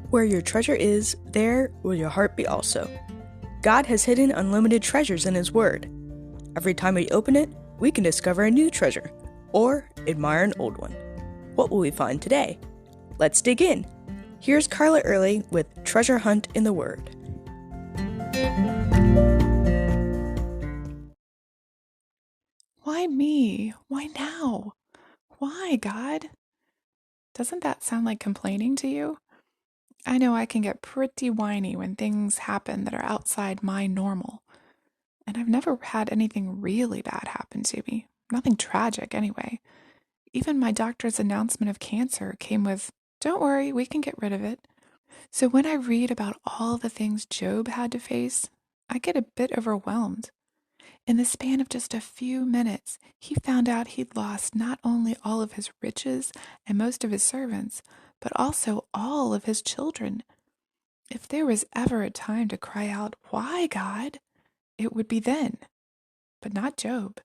Where your treasure is, there will your heart be also. God has hidden unlimited treasures in His Word. Every time we open it, we can discover a new treasure, or admire an old one. What will we find today? Let's dig in. Here's Carla Early with Treasure Hunt in the Word. Why me? Why now? Why, God? Doesn't that sound like complaining to you? I know I can get pretty whiny when things happen that are outside my normal. And I've never had anything really bad happen to me. Nothing tragic, anyway. Even my doctor's announcement of cancer came with, "Don't worry, we can get rid of it." So when I read about all the things Job had to face, I get a bit overwhelmed. In the span of just a few minutes, he found out he'd lost not only all of his riches and most of his servants, but also all of his children. If there was ever a time to cry out, "Why, God?" it would be then. But not Job.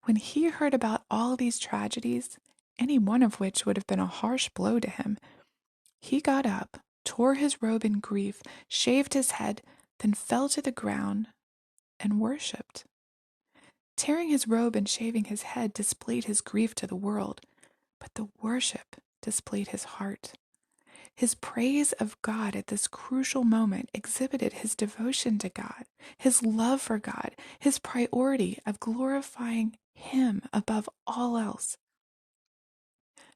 When he heard about all these tragedies, any one of which would have been a harsh blow to him, he got up, tore his robe in grief, shaved his head, then fell to the ground and worshipped. Tearing his robe and shaving his head displayed his grief to the world, but the worship displayed his heart. His praise of God at this crucial moment exhibited his devotion to God, his love for God, his priority of glorifying Him above all else.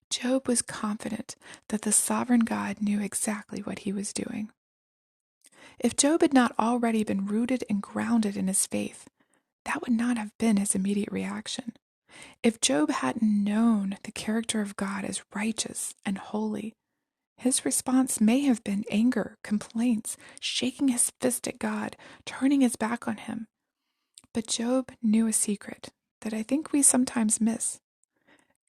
Job was confident that the sovereign God knew exactly what he was doing. If Job had not already been rooted and grounded in his faith, that would not have been his immediate reaction. If Job hadn't known the character of God as righteous and holy, his response may have been anger, complaints, shaking his fist at God, turning his back on Him. But Job knew a secret that I think we sometimes miss.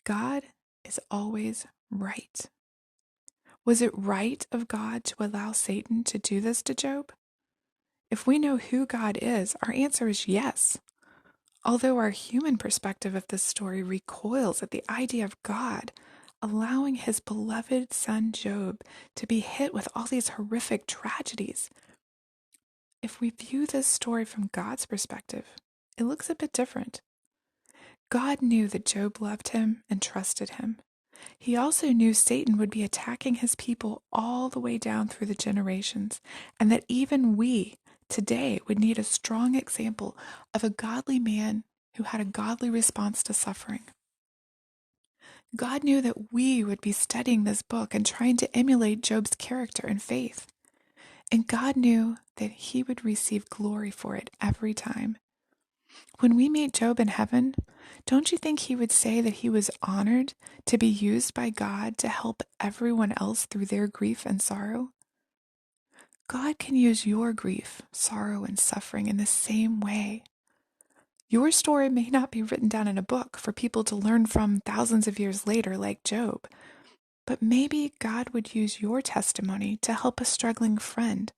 God is always right. Was it right of God to allow Satan to do this to Job? If we know who God is, our answer is yes. Although our human perspective of this story recoils at the idea of God allowing His beloved son Job to be hit with all these horrific tragedies, if we view this story from God's perspective, it looks a bit different. God knew that Job loved him and trusted him. He also knew Satan would be attacking his people all the way down through the generations, and that even we today would need a strong example of a godly man who had a godly response to suffering. God knew that we would be studying this book and trying to emulate Job's character and faith. And God knew that He would receive glory for it every time. When we meet Job in heaven, don't you think he would say that he was honored to be used by God to help everyone else through their grief and sorrow? God can use your grief, sorrow, and suffering in the same way. Your story may not be written down in a book for people to learn from thousands of years later like Job, but maybe God would use your testimony to help a struggling friend,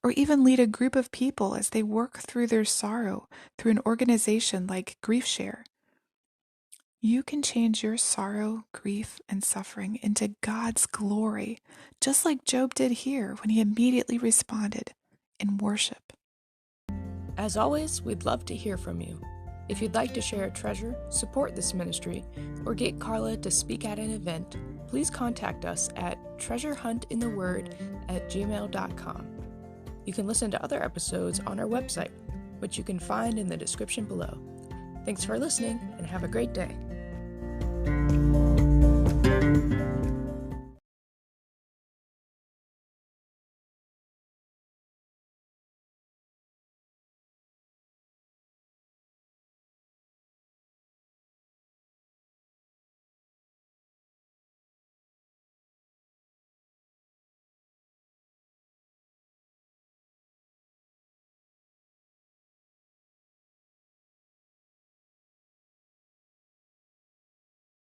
or even lead a group of people as they work through their sorrow through an organization like GriefShare. You can change your sorrow, grief, and suffering into God's glory, just like Job did here when he immediately responded in worship. As always, we'd love to hear from you. If you'd like to share a treasure, support this ministry, or get Carla to speak at an event, please contact us at treasurehuntintheword@gmail.com. You can listen to other episodes on our website, which you can find in the description below. Thanks for listening, and have a great day.